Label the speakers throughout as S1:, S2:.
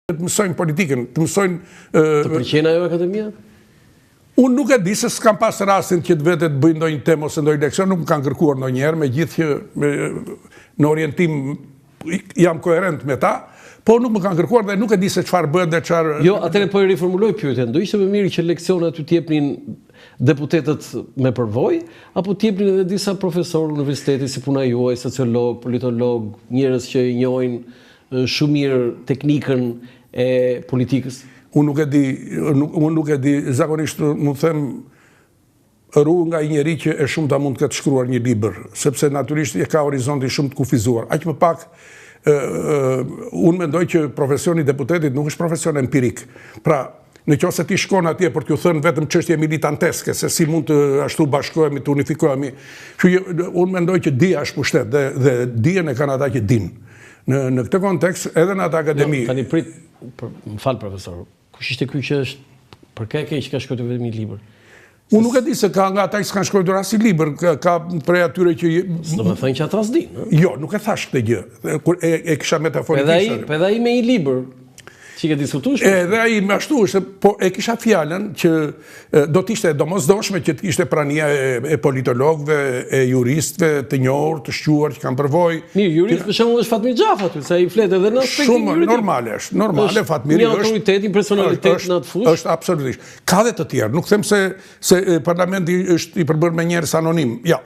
S1: të mësojnë politikën, të mësojnë...
S2: Të pëlqen ajo akademia?
S1: Unë nuk e di se s'kam pas rastin që të vetë të bëjnë ndonjë temë ose ndonjë leksion, nuk më kanë kërkuar ndonjëherë, megjithë që në orientim jam koherent me ta, po nuk më kanë kërkuar dhe nuk e di se çfarë bëhet dhe çfarë...
S2: Jo, atëherë po e riformuloj pyetjen. Do ishte më mirë që leksionet aty t'jepnin deputetët me përvojë, apo t'jepnin edhe disa profesorë universiteti si puna juaj, sociolog, politolog, njerëz që i njohin shumë mirë teknikën e politikës?
S1: Unë nuk e di, zakonisht më them ru nga i njeri që e shumë ta mund të ketë shkruar një libër, sepse natyrisht e ka horizontin shumë të kufizuar. Aq më pak, unë mendoj që profesioni i deputetit nuk është profesion empirik. Pra, në qoftë se ti shkon atje për t'ju thënë vetëm çështje militanteske, se si mund të ashtu bashkohemi, të unifikohemi, unë mendoj që dija është pushtet dhe dijen e kanë ata që dinë. Në këtë kontekst, edhe në atë akademi...
S2: Tani prit, më falë profesor, kush ishte ky që është për ka që ka shkruar vetëm një libër?
S1: Unë nuk e di se ka nga ata që s'kan shkruar as një libër, ka prej atyre që...
S2: Do të thënë që ata s'din, ëh?
S1: Jo, nuk e thash këtë gjë. Kur e kisha metaforikisht.
S2: Edhe ai me një libër që ke diskutuar?
S1: Edhe ai më ashtu është, po e kisha fjalën që do të ishte domosdoshme që të kishte prania e politologëve, e juristëve të njohur, të shquar që kanë përvojë.
S2: Mirë, jurist për shembull është Fatmir Xhafa aty, sa i flet edhe në aspektin
S1: juridik. Shumë normale është, normale Fatmiri
S2: është. Një autoritet, një personalitet në atë fushë.
S1: Është absolutisht. Ka dhe të tjerë, nuk them se parlamenti është i përbërë me njerëz anonim. Ja.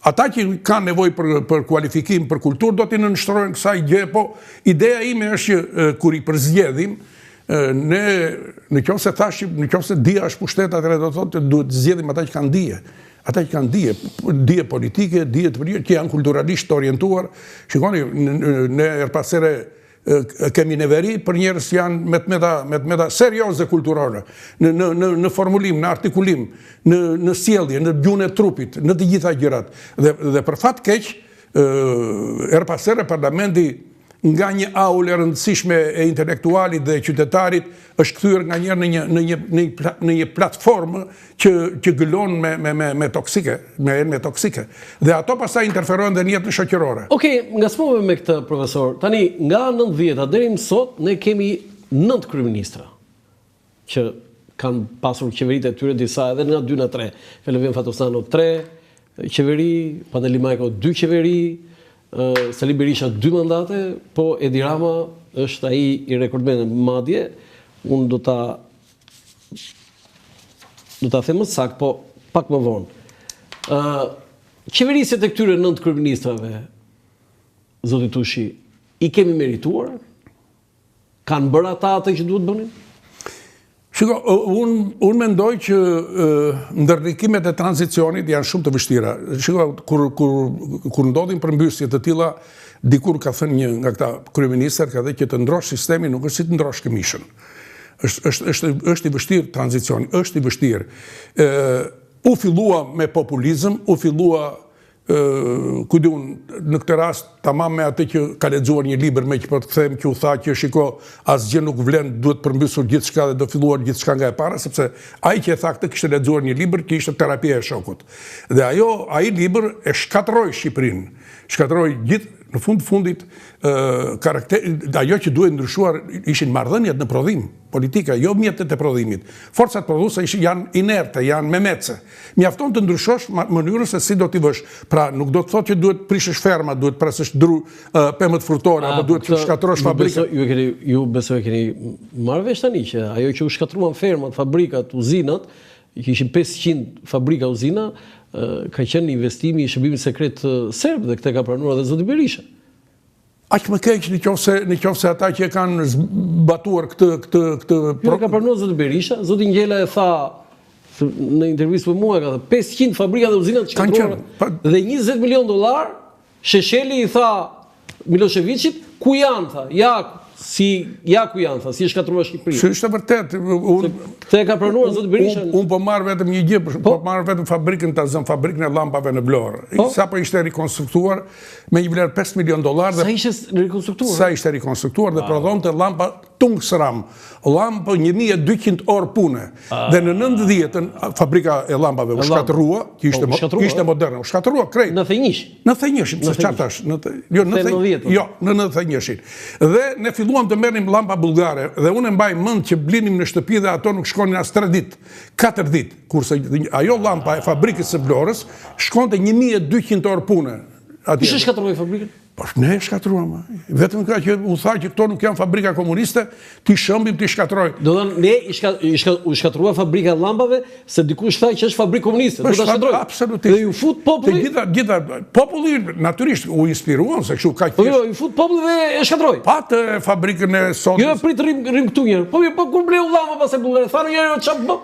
S1: Ata që kanë nevojë për kualifikim, për kulturë, do t'i nënshtrojnë kësaj gjë, po ideja ime është që kur i përzgjedhim, në qoftë se thashim, në qoftë se dija është pushtet, atëherë do të thotë duhet të zgjedhim ata që kanë dije. Ata që kanë dije politike, dije të vërtetë, që janë kulturalisht të orientuar. Shikoni, ne erpasere kemi neveri për njerëz që janë me të meta serioze kulturore, në formulim, në artikulim, në sjellje, në gjuhën e trupit, në të gjitha gjërat. Dhe për fat keq, erpasere parlamenti nga një aul e rëndësishme e intelektualit dhe qytetarit është kthyer nga njerë në një platformë që gëlon me toksike, me toksike. Dhe ato pastaj interferojnë dhe në jetën shoqërore.
S2: Okej, ngacmove me këtë profesor. Tani nga 90-ta deri më sot ne kemi 9 kryeministra që kanë pasur qeveritë e tyre, disa edhe nga 2 në 3. Felevin Fatosano 3 qeveri, Paneli Majko 2 qeveri, Sali Berisha 2 mandate, po Edi Rama është ai i rekordmen madje. Unë do ta them më saktë, po pak më vonë. Qeverisjet e këtyre 9 kryeministrave, zoti Tushi, i kemi merituar? Kanë bërë ata atë që duhet bënin?
S1: Shiko, unë mendoj që ndërrikimet e tranzicionit janë shumë të vështira. Shiko, kur ndodhin përmbysje të tilla, dikur ka thënë një nga këta kryeministër, ka thënë që të ndrosh sistemin nuk është si të ndrosh këmishën. Është i vështirë tranzicioni, është i vështirë. U fillua me populizëm, u fillua në këtë rast tamam me atë që ka lexuar një libër me që po të kthejmë që u tha që shiko asgjë nuk vlen, duhet përmbysur gjithçka dhe do filluar gjithçka nga e para, sepse ai që e tha këtë kishte lexuar një libër që ishte terapia e shokut. Dhe ai libër e shkatërroi Shqipërinë. Shkatërroi gjithë në fundit ajo që duhet ndryshuar ishin marrëdhëniet në prodhim, politika, jo mjetet e prodhimit. Forcat prodhuese janë inerte, janë memece. Mjafton të ndryshosh mënyrën se si do t'i vësh. Pra, nuk do të thotë që duhet prishësh ferma, duhet presësh pemët frutore, apo duhet të shkatërrosh fabrika.
S2: Ju besoj keni marrë vesh tani që ajo që u shkatruan fermat, fabrikat, uzinat, që ishin 500 fabrika uzina, ka qenë investimi i shërbimit sekret serb dhe këtë ka pranuar edhe zoti Berisha.
S1: Aq më keq në qoftë se ata që kanë zbatuar këtë
S2: Jo ka pranuar zoti Berisha, zoti Ngjela e tha në intervistë me mua, ka thënë 500 fabrika dhe uzina të shkatruara dhe $20 milion Shesheli i tha Miloševićit, ku janë tha? Ja ku janë, si e shkatruar Shqipëria.
S1: Është vërtet.
S2: Këtë e ka pranuar zoti Berisha.
S1: Unë po marr vetëm një gjë, po marr vetëm fabrikën fabrikën e llampave në Vlorë. Sapo ishte rekonstruktuar me një vlerë $5 milion.
S2: Sa ishte rekonstruktuar?
S1: Sa ishte rekonstruktuar dhe prodhonte llampa tungstram, lampë 1200 orë pune. Dhe në 90-ën, fabrika e lampave u shkatërua, që ishte moderne, u shkatërua krejt.
S2: Në thënjishin?
S1: Në thënjishin, se qartash. Jo, në 90-ën. Dhe ne filluam të merrim lampa bulgare, dhe unë mbaj mend që blinim në shtëpi dhe ato nuk shkonin as 3 ditë, 4 ditë, kurse ajo lampa e fabrikës së Vlorës shkonte 1200 orë pune.
S2: Ishe shkatëroi fabrikën?
S1: Po ne shkatruam. Vetëm ka që u tha që këto nuk janë fabrika komuniste, ti shëmbim, ti shkatroj.
S2: Do thënë ne u shkatrua fabrika e llambave se dikush tha që është fabrikë komuniste, do ta shkatroj.
S1: Absolutisht.
S2: Dhe ju fut populli.
S1: Gjitha populli natyrisht u inspiruan se kështu kaq.
S2: Po jo, ju fut populli dhe e shkatroi.
S1: Patë fabrikën e sodës.
S2: Jo, prit rrim këtu një. Po kur bleu llamba pas e bullgare, thanë njëri çfarë bë?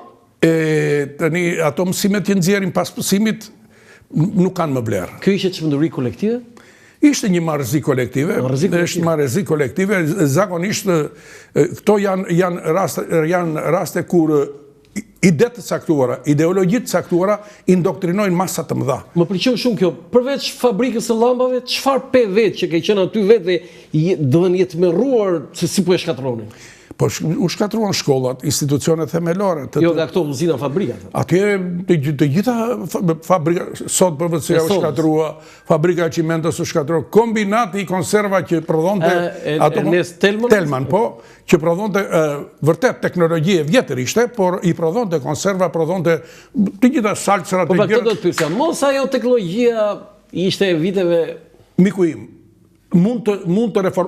S1: Tani ato mësimet që nxjerrin pas mësimit nuk kanë më vlerë.
S2: Kjo ishte çmenduri kolektive?
S1: Ishte një marrëzi kolektive, është marrëzi kolektive, zakonisht këto janë raste kur ide të caktuara, ideologji të caktuara indoktrinojnë masa të mëdha.
S2: Më pëlqeu shumë kjo. Përveç fabrikës së llambave, çfarë pe vetë që ke qenë aty vetë do të jetë merruar se si po e shkatronin?
S1: Po u shkatruan shkollat, institucionet themelore.
S2: Jo, nga këto uzina fabrikat.
S1: Atje të gjitha fabrika, sot PVC-ja u shkatrua, fabrika e qimentës u shkatrua, kombinati i konserva që prodhonte Telman, po, që prodhonte vërtet teknologji e vjetër ishte, por i prodhonte konserva, prodhonte të gjitha salcërat
S2: e gjërë. Po këtë do të pyesja, mos ajo teknologjia ishte e viteve...
S1: Miku im,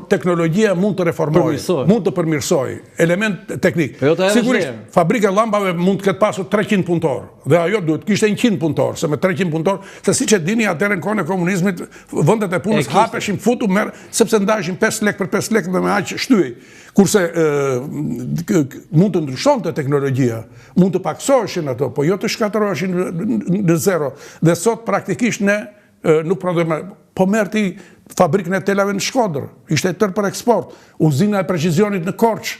S1: teknologjia mund të reformojë, mund të përmirësoj, element teknik. Sigurisht, fabrika e llambave mund të ketë pasur 300 punëtor, dhe ajo duhet kishte 100 punëtor, se me 300 punëtor, se si që dini atëherë në kohën e komunizmit, vendet e punës hapeshin, futu merë, sepse ndajshin 5 lek për 5 lek dhe me aq shtyej. Kurse mund të ndryshonte teknologjia, mund të paksoheshin ato, po jo të shkatërroheshin në zero. Dhe sot praktikisht ne nuk prodhojmë, po merr ti fabrikën e telave në Shkodër, ishte tërë për eksport, uzina e precizionit në Korç,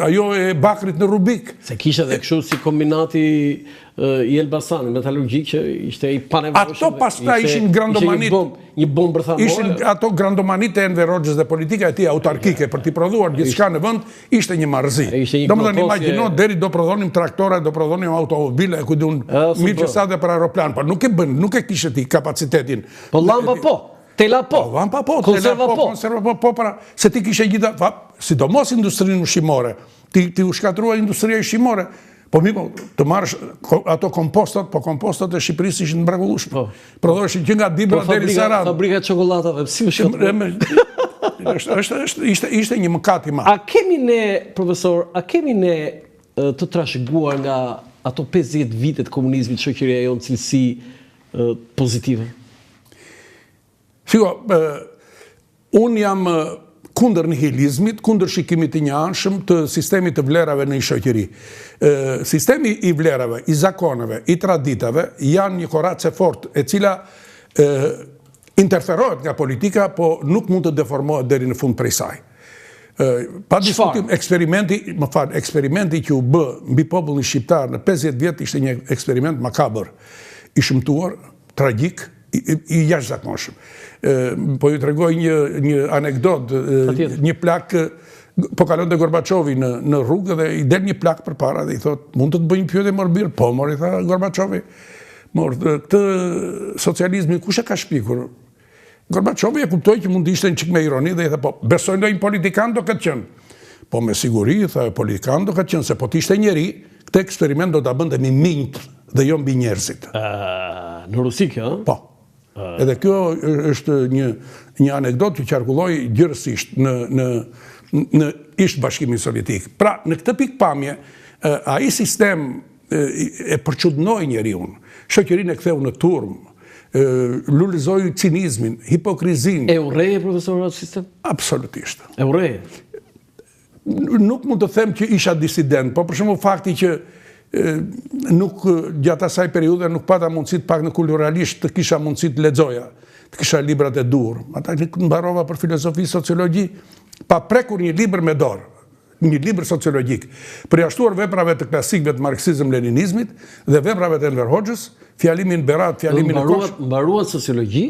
S1: ajo e bakrit në Rubik.
S2: Se kishe dhe kështu si kombinati i Elbasanit, metallurgjik, që ishte i panevojshëm.
S1: Ato pasta ishin grandomanit.
S2: Një bombë bërthamore.
S1: Ishin ato grandomanit e Enver Hoxhës dhe politika e tij autarkike për t'i prodhuar gjithçka në vend, ishte një marrëzi. Domethënë imagjino deri do prodhonim traktore, do prodhonim automobile, ku diun mirë që sa dhe për aeroplan, por nuk e kishte ti kapacitetin.
S2: Po llamba po. Tela po,
S1: konserva po, se ti kishe gjitha, sidomos industrinë ushqimore, ti u shkatrua industria ushqimore, po mi të marrësh ato kompostat, po kompostat e Shqipërisë ishin mrekullueshme. Prodhoheshin që nga Dibra deri Sarandë.
S2: Fabrika e çokoladave, si u shkatrua?
S1: Ishte një mëkat i madh.
S2: A kemi ne, profesor, të trashëguar nga ato 50 vitet komunizmit shoqëria jonë cilësi pozitive?
S1: Shiko, unë jam kundër nihilizmit, kundër shikimit të njëanshëm të sistemit të vlerave në një shoqëri. Sistemi i vlerave, i zakoneve, i traditave janë një koracë fort e cila interferohet nga politika, po nuk mund të deformohet deri në fund prej saj. Pa diskutim, eksperimenti që u bë mbi popullin shqiptar në 50 vjet ishte një eksperiment makabër, i shëmtuar, tragjik, i jashtëzakonshëm. Po ju tregoj një anekdot, një plak, po kalonte Gorbaçovi në rrugë dhe i del një plak përpara dhe i thot, mund të të bëjmë pyetje morbir? Po, mor, i tha Gorbaçovi. Mor, këtë socializmin kush e ka shpikur? Gorbaçovi e kuptoi që mund të ishte një çik me ironi dhe i tha, po, besoj ndonjë politikan do këtë qenë. Po me siguri, tha, politikan do këtë qenë, se po të ishte njeri, këtë eksperiment do ta bënte me minjt dhe jo mbi njerëzit.
S2: Në Rusi kjo?
S1: Po. Edhe kjo është një anekdot që qarkulloi gjërësisht në ish Bashkimin Sovjetik. Pra, në këtë pikpamje, ai sistem e përçudnoi njeriun, shoqërinë e ktheu në turm, lullëzoi cinizmin, hipokrizin.
S2: E urreje, profesor, atë sistem?
S1: Absolutisht.
S2: E urreje?
S1: Nuk mund të them që isha disident, po për shembull fakti që nuk gjatë asaj periudhe nuk pata mundësi të pak në kulturalisht të kisha mundësi të lexoja, të kisha librat e dur. Ata mbarova për filozofi, sociologji, pa prekur një libër me dorë, një libër sociologjik, përjashtuar veprave të klasikëve të marksizëm-leninizmit dhe veprave të Enver Hoxhës, fjalimin Berat, fjalimin e Kosh.
S2: Mbaruat sociologji,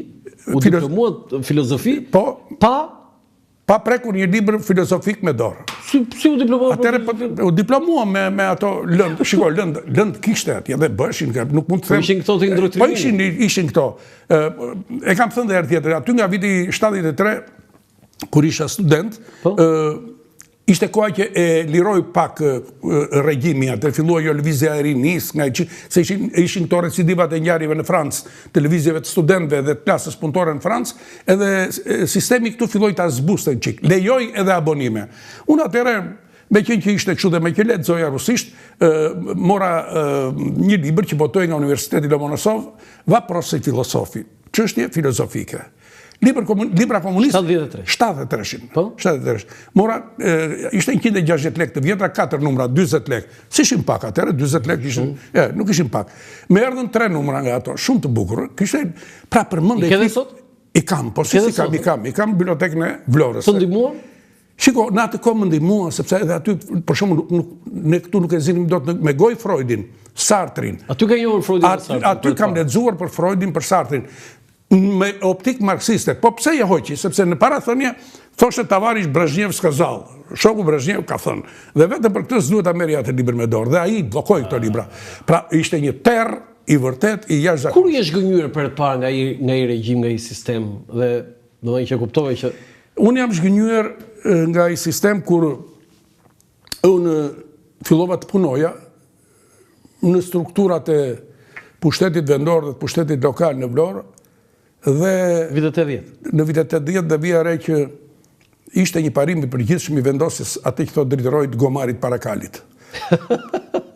S2: u diplomuat filozofi,
S1: po,
S2: pa
S1: pa prekur një libër filozofik me dorë.
S2: Si u diplomua?
S1: Atëherë u diplomua me ato lëndë. Shiko, lëndë kishte atje dhe bëshin, nuk mund të them.
S2: Ishin këto të ndërtrimit.
S1: Po ishin këto. E kam thënë dhe herë tjetër, aty nga viti 73, kur isha student, ishte koha që e liroj pak regjimi, atë fillua jo lëvizja e rinis, se ishin këto recidivat e njarive në Francë, televizjeve të studentëve dhe të klasës punëtore në Francë, edhe sistemi këtu filloj të zbuste në qik, lejoj edhe abonime. Unë atëre, me qenë që ishte kështu dhe me që lexoja rusisht, mora një libër që botoj nga Universiteti Lomonosov, Vapros e filosofi, çështje filozofike. Libra komunist 73. Mora, ishte 160 lek të vjetra, 4 numra, 20 lek. Si ishin pak atëre, 20 lek ishin, nuk ishin pak. Me erdhën 3 numra nga ato, shumë të bukur. Kishte, pra përmend.
S2: I ke dhe sot?
S1: I kam, po si i kam bibliotekën e Vlorës.
S2: Të ndihmuar?
S1: Shiko, në atë kohë më ndihmua, sepse edhe aty, për shembull, ne këtu nuk e zinim dot me goj Freudin, Sartrin.
S2: Aty ka njohur Freudin dhe Sartrin.
S1: Aty kam lexuar për Freudin, për Sartrin. Me optik marksiste. Po pse e hoqi? Sepse në parathënie thoshte Tavarish Brezhnev skazall. Shoku Brezhnev ka thënë. Dhe vetëm për këtë s'duhet ta merrja atë libër me dorë. Dhe ai bllokoi këto libra. Pra ishte një terr i vërtet i jashtëzakonshëm.
S2: Kur je zgënjur për të parë nga i regjim, nga i sistem dhe domethënë që kuptove që
S1: unë jam zgënjur nga i sistem kur unë fillova të punoja në strukturat e pushtetit vendor dhe të pushtetit lokal në Vlorë. Dhe
S2: vitet 80.
S1: Në vitet 80 dhe vija re që ishte një parim i përgjithshëm i vendosjes atë që thotë drejtorojit Gomarit Parakalit.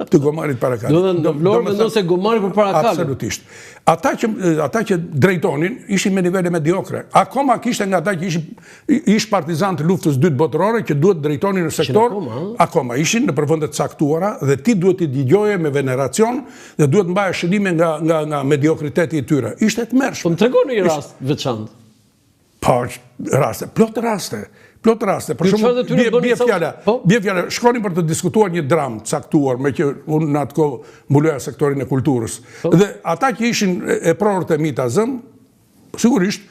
S1: Të Gomarit Parakalit.
S2: Në Vlorë vendose Gomari për Parakalit.
S1: Absolutisht. Ata që drejtonin ishin me nivele mediokre. Akoma kishte nga ata që ish partizan të luftës dytë botërore që duhet drejtonin në sektor. Akoma ishin në përvende të caktuara dhe ti duhet i dëgjoje me veneracion dhe duhet mbaje shënime nga mediokriteti i tyre. Ishte të mërshme.
S2: Po më tregoni një rast veçantë.
S1: Po, raste, plot raste. Për shumë, bje fjale, shkonin për të diskutuar një dramë caktuar, me që unë në atë kohë mbuloja sektorin e kulturës. Dhe ata që ishin e prorët e mi të azëm, sigurisht,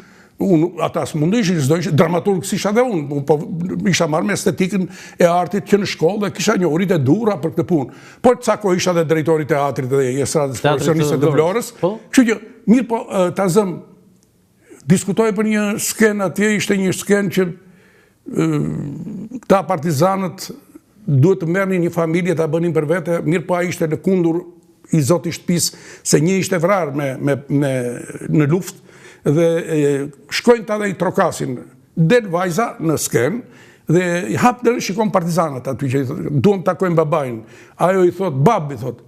S1: ata së mundu ishin, dramaturg si isha dhe unë, isha marrë me estetikën e artit që në shkollë dhe kisha një urit e dura për këtë punë. Por të cako isha dhe drejtori teatrit dhe estradës profesioniste të Vlorës. Që që, mirë po, të azëm, diskutoj për një skenë atje, ishte një skenë që këta partizanët duhet të merrnin një familje të bënin për vete, mirë po a ishte në kundur i zotit shtëpisë se një ishte vrarë në luftë dhe shkojnë të dhe i trokasin. Del vajza në skenë dhe i hapë dhe shikon partizanët aty që duhem të takojnë babajnë. Ajo i thot, babi, thot,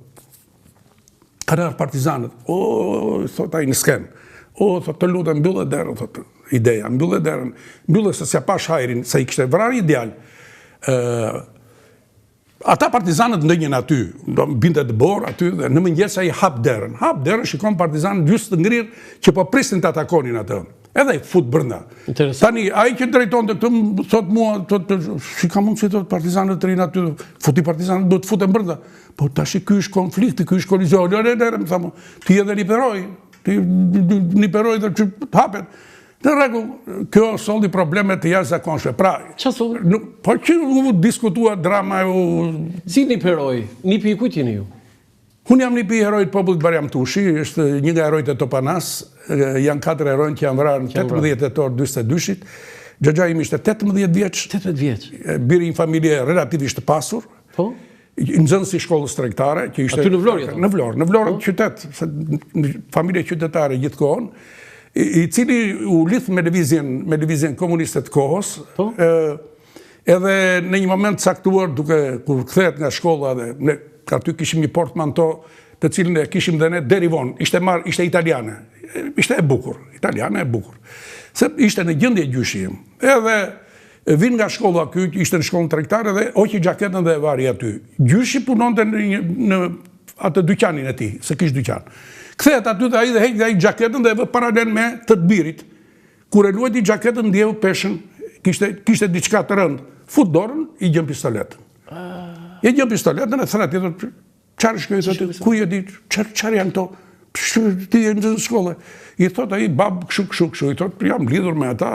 S1: karar partizanët. O, thot a i në skenë. O, thot, të lutem, mbyllë e derën, thot, ideja, mbyllë e derën, mbyllë se s'ja pash hajrin, se i kishte vrarë ideal. Ata partizanët ndënjën aty, binte të borë aty, dhe në mëngjes ai hap derën, shikon partizanët gjysë të ngrirë që po pristin të atakonin atë. Edhe i fut brenda. Tani, ai që drejton të këtë, thot mua, si ka mundë si të partizanët të rinë aty, futi partizanët, do të futen brenda. Po tash ky është konflikti, ky është kolizion, më thamë, ti edhe liberoj, një peroj dhe që hapet. Në rregull, kjo solli problemet të jashtëzakonshme. Pra, po që u diskutua drama ju...
S2: Si një peroj? Një pi kujt jeni ju?
S1: Unë jam një pi herojt popullit Bariam Tushi, është një nga herojt e Topanas, janë 4 herojt që janë vrarë në 18 tetor 42-shit. Xhaxha im ishte 18 vjeç.
S2: 18 vjeç.
S1: Biri një familje relativisht të pasur.
S2: Po?
S1: Nxënësi shkollës tregtare.
S2: Aty në Vlorë?
S1: Në Vlorë, qytet, familje qytetare gjithkohën, i cili u lidh me lëvizjen komuniste të kohës, edhe në një moment caktuar, kur kthehet nga shkolla dhe aty kishim një portmanto të cilin e kishim dhe ne derivon, ishte italiane, ishte e bukur, italiane e bukur, se ishte në gjendje gjyshim, edhe vin nga shkolla ky, ishte në shkollën tregtare dhe hoqi xhaketën dhe e vari aty. Gjyshi punonte në atë dyqanin e tij, se kish dyqan. Kthehet aty dhe ai dhe heq ai xhaketën dhe e vë paralel me të birit. Kur e luajti xhaketën ndjeu peshën, kishte diçka të rënd. Fut dorën, i gjen pistoletën. I gjen pistoletën e thret, thotë, çfarë shkoi aty? Ku je di? Çfarë janë këto? Ti je në shkollë. I thot ai bab kështu, i thot jam lidhur me ata.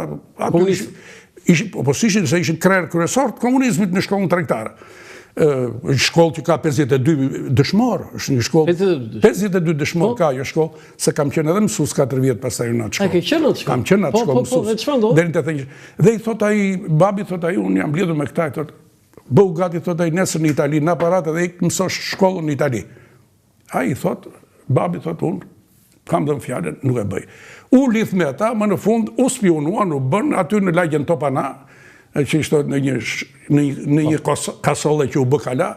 S1: ishin se ishin krerë kryesor të komunizmit në shkollën tregtare. Shkollë që ka 52 dëshmorë, është një shkollë 52 dëshmorë ka ajo shkollë, se kam qenë edhe mësues 4 vjet pastaj në atë shkollë.
S2: A ke qenë atë shkollë?
S1: Kam qenë atë shkollë mësues. Deri në 81. Dhe i thot ai, babi thot ai, unë jam lidhur me këta, thot, bëu gati thot ai nesër në Itali, në aparat edhe ik mësosh shkollën në Itali. Ai thot, babi thot unë kam dhënë fjalën, nuk e bëj. U lidh me ata, më në fund u spionuan, u bën aty në lagjen Topana, që ishte në një kasolle që u bë kala,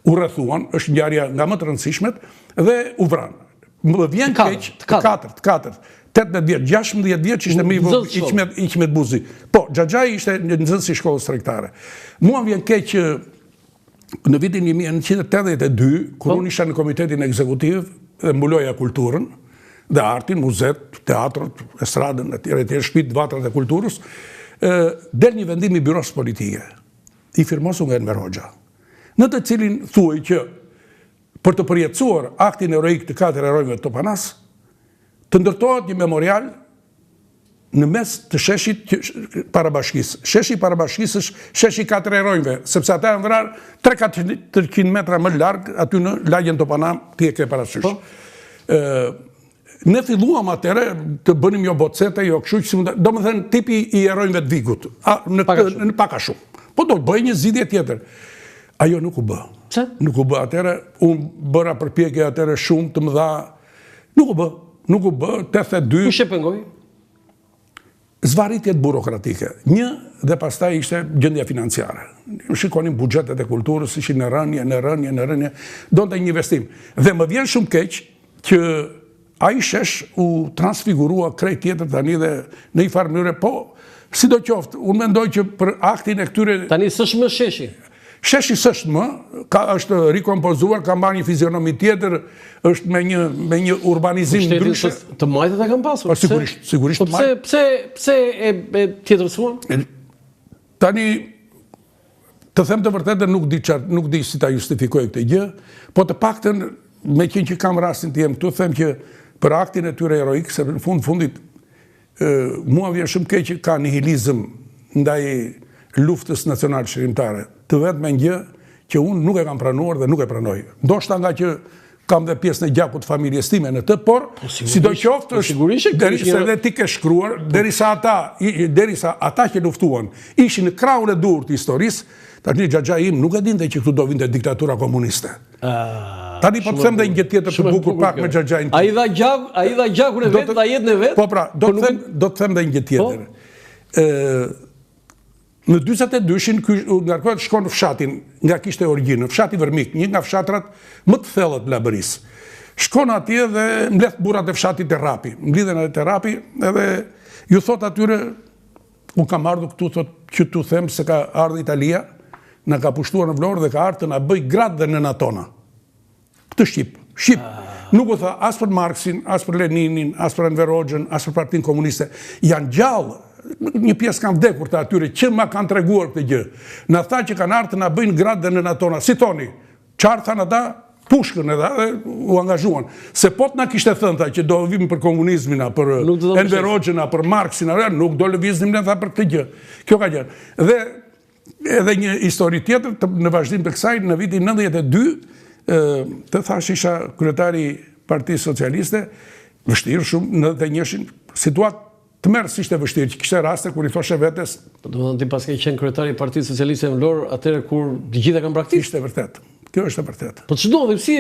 S1: u rrethuan, është ngjarja nga më të rëndësishmet, dhe u vran. Më vjen keq, të katërt, 18 vjet, 16 vjet që ishte më i Iqmet Buzi. Po, Xhaxhai ishte në nxënës i shkollës tregtare. Mua vjen keq që në vitin 1982, kur unë isha në komitetin ekzekutiv dhe mbuloja kulturën dhe artin, muzet, teatrot, estradën, etj, shtëpitë, vatrat e kulturës, del një vendim i byros politike, i firmosur nga Enver Hoxha, në të cilin thuaj që për të përjetësuar aktin heroik të 4 herojve të Topanas, të ndërtohet një memorial në mes të sheshit parabashkisë. Sheshi parabashkisë është sheshi 4 herojve, sepse ata janë vrarë 300 metra më larg aty në lagjen Topana, ti e ke parasysh. Ne filluam atëre të bënim jo bocete, jo kështu që do më thënë tipi i herojve të Vigut, në paka shumë. Po do të bëj një zgjidhje tjetër. Ajo nuk u bë.
S2: Pse?
S1: Nuk u bë atëre, unë bëra përpjekje atëre shumë të mëdha. Nuk u bë, 82.
S2: Kush e pengoi?
S1: Zvarritjet burokratike. Një dhe pastaj ishte gjendja financiare. Shikonim buxhetet e kulturës, ishin në rënje, donte një investim. Dhe më vjen shumë keq që ai shesh u transfigurua krejt tjetër tani dhe në një farë mënyrë, po sidoqoftë, unë mendoj që për aktin e këtyre
S2: Tani s'është më sheshi.
S1: Sheshi s'është më, është rikompozuar, ka marrë një fizionomi tjetër, është me një urbanizim ndryshe.
S2: Të majtët e kam pasur.
S1: Sigurisht të majtët.
S2: Pse e tjetërsuan?
S1: Tani, të them të vërtetë, nuk di si ta justifikoj këtë gjë, po të paktën, me që kam rastin të jem këtu, them që për aktin e tyre heroik, se në fundit, mua vjen shumë keq që ka nihilizëm ndaj luftës nacional shërimtare, të vetë me një që unë nuk e kam pranuar dhe nuk e pranoj. Ndoshta nga që kam dhe pjesën e gjakut familjes time në të, por sidoqoftë është derisa dhe ti ke shkruar, derisa ata që luftuan ishin në krahun e durr të historisë, tani Xhaxhai im nuk e dinte që këtu do vinte diktatura komuniste. Tani po të them dhe një tjetër të bukur pak me Xhaxhain.
S2: Ai dha gjakun e vet, dha jetën e vet.
S1: Po pra, do të them dhe një tjetër. Në 42-shin ngarkohet shkon në fshatin nga kishte origjinë, fshati Vërmik, një nga fshatrat më të thellët të Labërisë. Shkon atje dhe mbledh burrat e fshatit të Rapi. Mblidhen edhe të Rapi edhe ju thot atyre, unë kam ardhur këtu thot që tu them se ka ardhur Italia, na ka pushtuar në Vlorë dhe ka ardhur të na bëj gratë dhe nëna tona. Këtë Shqip. Nuk u tha as për Marksin, as për Leninin, as për Enver Hoxhën, as për Partinë Komuniste. Janë gjallë. Një pjesë kanë vdekur të atyre që ma kanë treguar këtë gjë. Na tha që kanë ardhur të na bëjnë gratë dhe nëna tona. Si thoni? Çfarë thanë ata? Pushkën edhe u angazhuan. Se po të na kishte thënë që do vim për komunizmin, për Enver Hoxhën, për Marksin, nuk do lëviznim ne për këtë gjë. Kjo ka gjë. Dhe edhe një histori tjetër në vazhdim të kësaj, në vitin 92, të thash isha kryetari Partisë Socialiste, vështirë shumë, në 91-shin situatë të merë si ishte vështirë, që kishte raste kur i thoshe vetes.
S2: Do të thonë ti pas ke qenë kryetari i Partisë Socialiste në Vlorë, atëherë kur të gjitha kanë praktikë?
S1: Ishte vërtet. Kjo është e vërtet.
S2: Po ç'do dhe si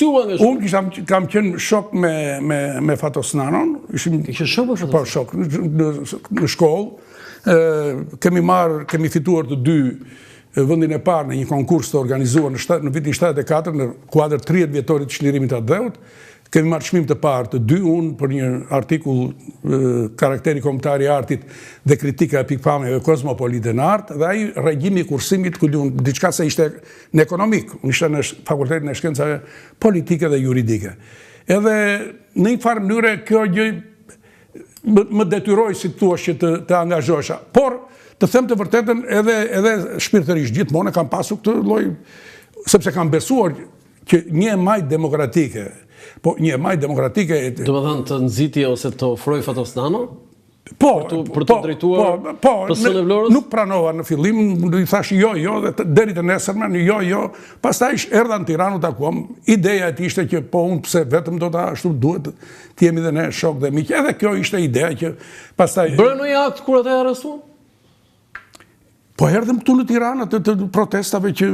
S2: u angazhua?
S1: Unë kam qenë shok me Fatos Nanon,
S2: Kishe shok me Fatos?
S1: Po shok në shkollë. Kemi fituar të 2 vendin e parë në një konkurs të organizuar në vitin 74 në kuadër 30 vjetorit të çlirimit të Adheut. Kemi marrë çmim të parë të 2 unë për një artikull karakteri kombëtar i artit dhe kritika e pikpamjeve kozmopolite në art, dhe ai regjimi i kursimit ku diçka se ishte në ekonomik, unë ishte në fakultetin e shkencave politike dhe juridike. Edhe në një farë mënyrë kjo gjë më detyroi si thua që të angazhohesha. Por të them të vërtetën edhe shpirtërisht gjithmonë kam pasur këtë lloj, sepse kam besuar që një maj demokratike. Po një maj demokratike...
S2: Do më thënë të nëziti ose të ofroj Fatos Nano? për të drejtuar PS-n e Vlorës?
S1: Nuk pranova në fillim, i thash jo, dhe deri të nesërmen, jo. Pastaj erdha në Tiranë u takuam. Ideja e tij ishte që po unë pse vetëm do ta ashtu duhet të jemi dhe ne shok dhe miq. Edhe kjo ishte ideja që pastaj
S2: Bërë ndonjë akt kur ata e arrestuan?
S1: po erdhëm këtu në Tiranë të protestave që